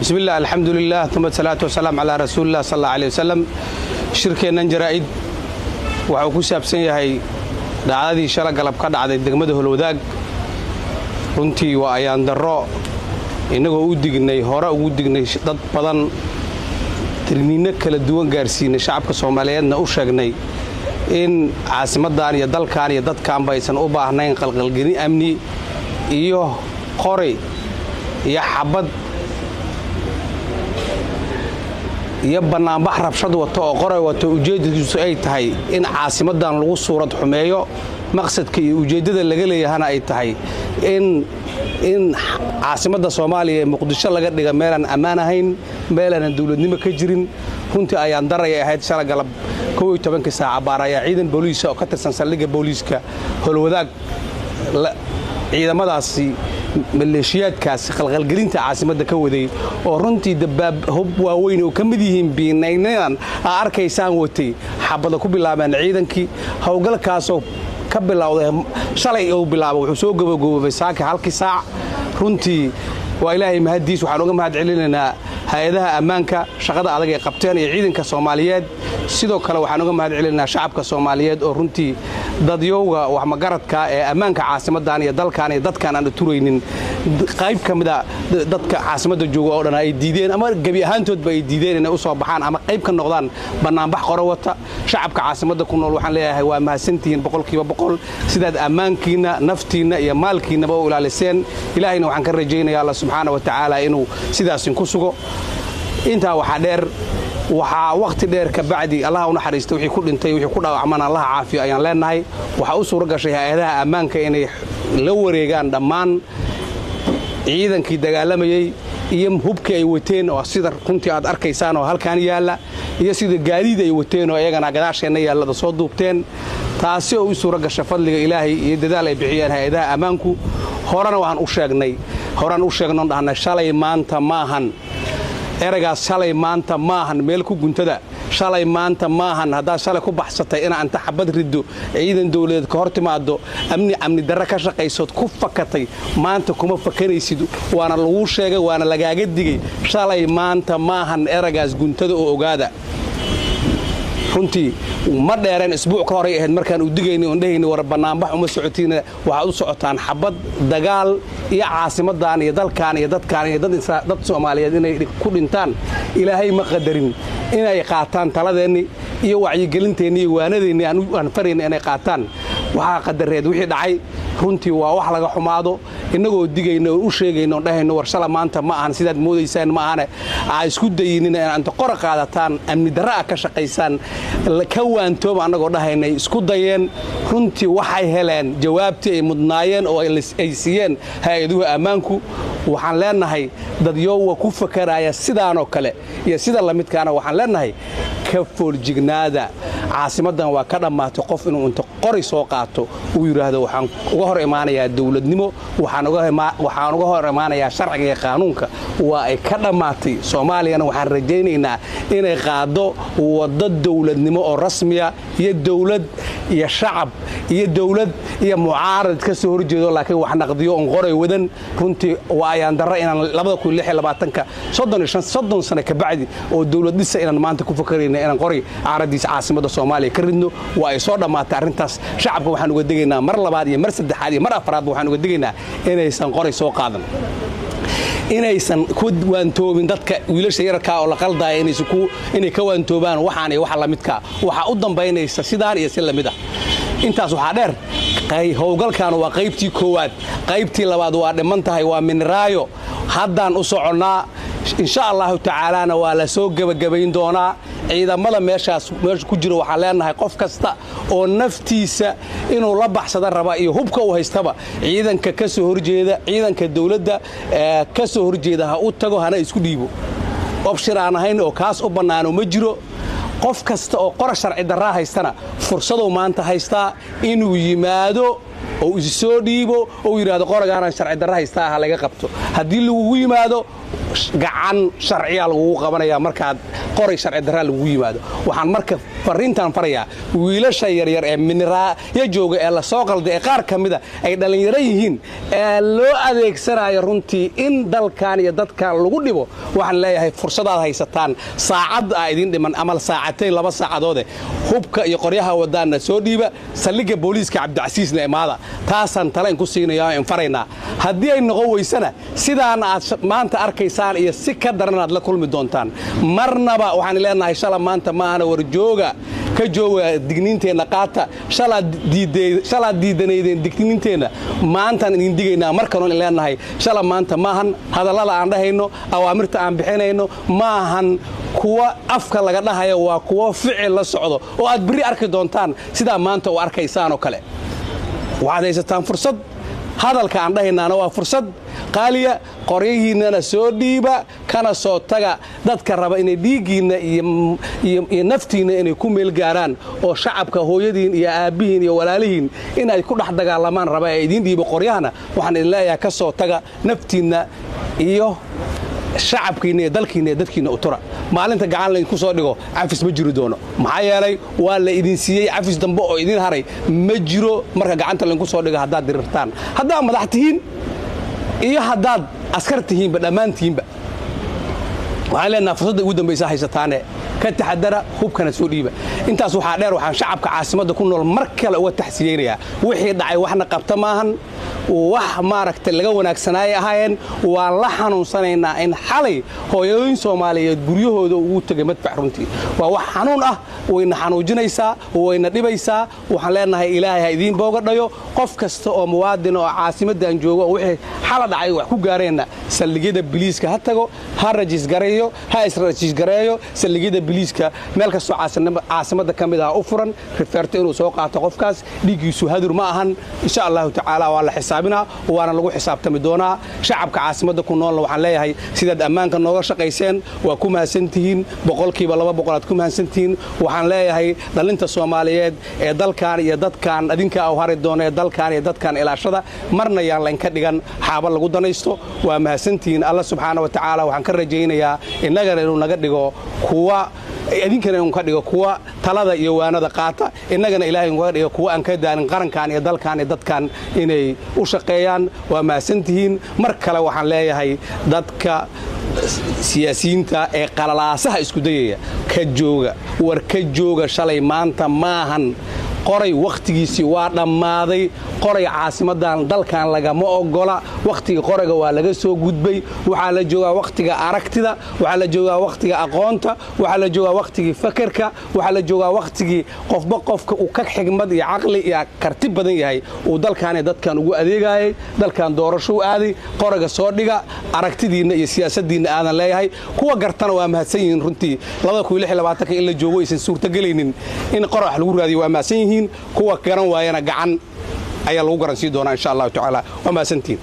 بسم الله الحمد لله ثم الصلاة والسلام على رسول الله صلى الله عليه وسلم شركة جرائد waxuu ku saabsan yahay dhacdadii shalay galab ka dhacday degmada Holwadaag runtii waa ayaan daro inagoo u dignay hore ugu dignay dad badan tirniino kala duwan gaarsiinay shacabka Soomaaliyeedna u sheegnay in caasimadan iyo dalkan iyo dadkan baysan u baahnayn qalqalgelin amni iyo qori iyo xabad iyo banaanbax rabshad wato oo qoray wato ujeedadiisu ay tahay in caasimadan lagu suurad xumeeyo maqsadka iyo ujeedada laga leeyahay ay tahay in caasimada Soomaaliya Muqdisho laga dhiga meelan ammaan ahayn meelan dawladnimo ka jirin runtii ayaan daray ahayd shalay galab 12 saac baaraya ciidan booliis oo ka tirsan saldhigga booliiska Holwadaag ciidamadaasi maleeshiyaadkaas qalqalgelinta caasimada ka waday oo runtii dabaab hub waaweyn oo kamid yihiin biinaynan arkaysaan watay xabada ku bilaabeen ciidankii hawlgalkaas oo ka bilowday shalay oo bilaabo wuxuu soo gabagabay saaka halkii saac runtii waa ilaahay mahadiis waxaan uga mahad celinaynaa hay'adaha ammaanka shaqada adag ee qabteen iyo ciidanka Soomaaliyeed sidoo kale waxaan uga mahad celinaynaa shacabka Soomaaliyeed oo runtii dadyowga wax magaradka ee ammaanka caasimadan iyo dalkan iyo dadkan aan turaynin qayb kamida dadka caasimada jooga oo dhan ay diideen ama gabi ahaantoodba ay diideen inay u soo baxaan ama qayb ka noqdaan banaanbax qoro wata shacabka caasimada ku nool waxaan leeyahay waa mahadsantihiin boqolkiiba boqol sidaad ammaankiina naftiina iyo maalkiinaba u ilaaliseen ilaahayna waxaan ka rajaynayaa Allah subhanahu wa ta'ala inuu sidaas ku sugo inta waxa dheer waxa waqti dheer ka bacdi Allah u naxariisto wixii ku dhintay wixii ku dhaawacmana Allah caafiyo ayaan leenahay waxa u suura gashay hay'adaha ammaanka inay la wareegaan dhammaan ciidankii dagaalamayay iyo hubkii ay wateen oo sida runtii aad arkaysaan oo halkaan yaala iyo sida gaadiid ay wateen oo iyagana gadaasheena yaalada soo duubteen taasi oo u suura gashay fadliga Ilaahay iyo dadaal ay bixiyeen hay'adaha ammaanku horana waxaan u sheegnay dhahnay shalay maanta maahan eragaas shalay maanta maahan meel ku guntada shalay maanta maahan hadaa shalay ku baxsatay in aan taxabad rido ciidan dawladeed ka hortimaado amni darro ka shaqayso ku fakatay maanta kuma fakanaysid waana lagu sheegay waana lagaaga digay shalay maanta maahan eragaas guntada oo ogaada runtii ma dheereen isbuuc ka hor ay ahayd markaan u digaynay oo dhahaynay war banaanbax uma socotiina waxa u socotaan xabad dagaal iyo caasimadan iyo dalkan iyo dadkan iyo dad Soomaaliyeed inay ku dhintaan ilaahay ma qadarin inay qaataan taladeeni iyo wacyigelinteeni iyo waanadeeni aan fariin inay qaataan waxa qadareed wixii dhacay runtii waa wax laga xumaado inagoo digayno u sheegayno dhahayno war shala maanta ma ahan sidaad moodaysaan ma ahane ay isku dayinina in qora qaadataan amni darro ka shaqaysaan ka waantoob anagoo dhahaynay isku dayeen runtii waxay heleen jawaabtii ay mudnaayeen oo ay siiyeen hay'aduhu ammaanku waxaan leenahay dad yow ku fakaraya sidaan oo kale iyo sida la midkaana waxaan leenahay ka foorjignaada caasimadan waa ka dhamaatay qof inuu inta qori soo qaato uu yiraahdo waxaan uga hor imaanayaa dawladnimo waxaan uga hor imaanayaa sharciga iyo qaanuunka waa ay ka dhamaatay Soomaaliyana waxaan rajaynaynaa inay qaado wado dawladnimo oo rasmiya iyo dawlad iyo shacab iyo dawlad iyo mucaarad ka soo horjeedo laakiin wax naqdiyo on qoray wadan runtii waa ayaan darro inaan 2026 30 sano ka bacdi oo dawlad dhisa inaan maanta ku fakarayna inaan qori aaradis caasimada Soomaaliya ka ridno waa ay soo dhamaatay arintaas shacabka waxaan uga digaynaa mar labaad iyo mar saddexaad iyo mar afraad waxaan uga digaynaa inaysan qori soo qaadan inaysan ku waantoobin dadka wiilasha yarka oo la qaldaay inay ka waantoobaan waxaan iyo waxa la midka waxa u dambeynaysa sidaan iyo si lamid ah intaas waxa dheer howlgalkan waa qaybtii koowaad qaybtii labaad waa dhiman tahay waa minraayo haddaan u soconaa insha Allah ta'ala waa la soo gabagabayn doonaa ciidamada meesha ku jiro waxa leenahay qof kasta oo naftiisa inuu la baxsada raba iyo hubka uu haystaba ciidanka ka soo horjeeda ciidanka dawladda ka soo horjeeda ha u tago hana isku dhiibo option aan ahayn oo kaas u banaano ma jiro qof kasta oo qora sharci darra haystana fursado maanta haysta inuu yimaado oo isu soo dhiibo oo yiraahdo qoragaana sharci darra haysta laga qabto hadii lagu yimaado gacan sharciya lagu qabanaya markaad qoray sharci darra lagu yimaado waxaan marka fariintan farayaa wiilasha yaryar ee miniraaya jooga ee la soo qalday ee qaar kamida ay dhalinyaro yihiin ee loo adeegsanayo runtii in dalkan iyo dadkan lagu dhibo waxaan leeyahay fursadaad haysataan saacad idin dhiman amal saacateen 2 saacadood hubka iyo qoryaha wadaana soo dhiiba saldhigga booliiska Cabdicasiisna imaada taasan talaan ku siinayaa in faraynaa haddii ay noqon weysana sidaan aad maanta arkaysaan iyo si ka daran aad la kulmi doontaan marnaba waxaan leenahay shala maanta ma ana warjooga ka jooga digniinteena qaata shala diidaneedeen digniinteena maanta idin digaynaa markaan leenahay shala maanta maahan hadallada aan dhahayno awaamirta aan bixinayno maahan kuwa afka laga dhahayo waa kuwa ficil la socdo oo aad bari arki doontaan sida maanta u arkaysaan oo kale waxaad haysataan fursad hadalka aan dhahaynaana waa fursad qaaliya qoryihiinana soo dhiiba kana soo taga dadka raba inay dhiigiina iyo naftiina inay ku meel gaaraan oo shacabka hooyadiin iyo aabihiin iyo walaalihiin inay ku dhex dagaalamaan raba ee idin dhiibo qoryahana waxaan idin leeyahay ka soo taga naftiina iyo shacabkiina iyo dalkiina iyo dadkiina u tura maalinta gacan la ku soo dhigo cafis ma jiri doono maxaa yeelay waa la idin siiyay cafis dambe oo idin haray ma jiro marka gacanta la ku soo dhigo haddaad dirirtaan haddaad madax tihiin iyo haddaad askar tihiinba dhammaantiinba waxaan leenahay fursadda ugu dambaysa haysataane ka taxadara hubkana soo dhiiba intaas waxaa dheer waxaan shacabka caasimadda ku nool mar kale uga taxsiyeynayaa wixii dhacay waxna qabta maahan wax maaragtay laga wanaagsanaayay ahaayeen waan la xanuunsanaynaa in xalay hooyooyin Soomaaliyeed guryahooda ugu tagay madfac runtii waa wax xanuun ah wayna xanuujinaysaa wayna dhibaysaa waxaan leenahay Ilaahay ha idin booga dhayo qof kasta oo muwaadin oo caasimadan jooga wixii xala dhacay wax ku gaareenna saldhigyada biliiska ha tago ha rajis gareeyo ha israjis gareeyo saldhigyada biliiska meel kasta caasimadda kamid ah u furan referto inuu soo qaato qofkaas dhigiisu hadur ma ahan insha Allah ta'ala waa la xisaabina waana lagu xisaabtami doonaa shacabka caasimadda ku nool waxaan leeyahay sidaad ammaanka nooga shaqayseen waa ku mahadsantihiin boqolkiiba 200 aad ku mahadsantihiin waxaan leeyahay dhalinta Soomaaliyeed ee dalkan iyo dadkan adinka oo hari doona ee dalkan iyo dadkan ilaashada marna yaan layn ka dhigan xaaba lagu danaysto waa mahadsantihiin Allah subhanahu wa ta'ala waxaan ka rajaynayaa inaga inuu naga dhigo kuwa idinkana inuu ka dhigo kuwa talada iyo waanada qaata inagana Ilaahay inuu ka dhigo kuwa aan ka daalin qarankan iyo dalkan iyo dadkan inay u shaqeeyaan waa mahadsantihiin mar kale waxaan leeyahay dadka siyaasiyiinta ee qalalaasaha isku dayaya ka jooga shalay maanta maahan qoray waqtigiisii waa dhammaaday qoray caasimadan dalkan lagama ogola waqtiga qorayga waa laga soo gudbay waxaa la joogaa waqtiga aragtida waxaa la joogaa waqtiga aqoonta waxaa la joogaa waqtiga fakarka waxaa la joogaa waqtigii qofka uu ka xigmad iyo aqli iyo karti badan yahay uu dalkan iyo dadkan ugu adeegayay dalkan doorasho u aaday qorayga soo dhiga aragtidiina iyo siyaasadiina aadan leeyahay kuwa gartana waa mahadsan yihiin runtii 2026 in la joogo aysan suurtagelaynin in qorax lagu raadiyo waa mahadsan yihiin kuwa garan waayana gacan ayaa lagu garansiin doonaa insha Allah ta'ala waa mahadsantiin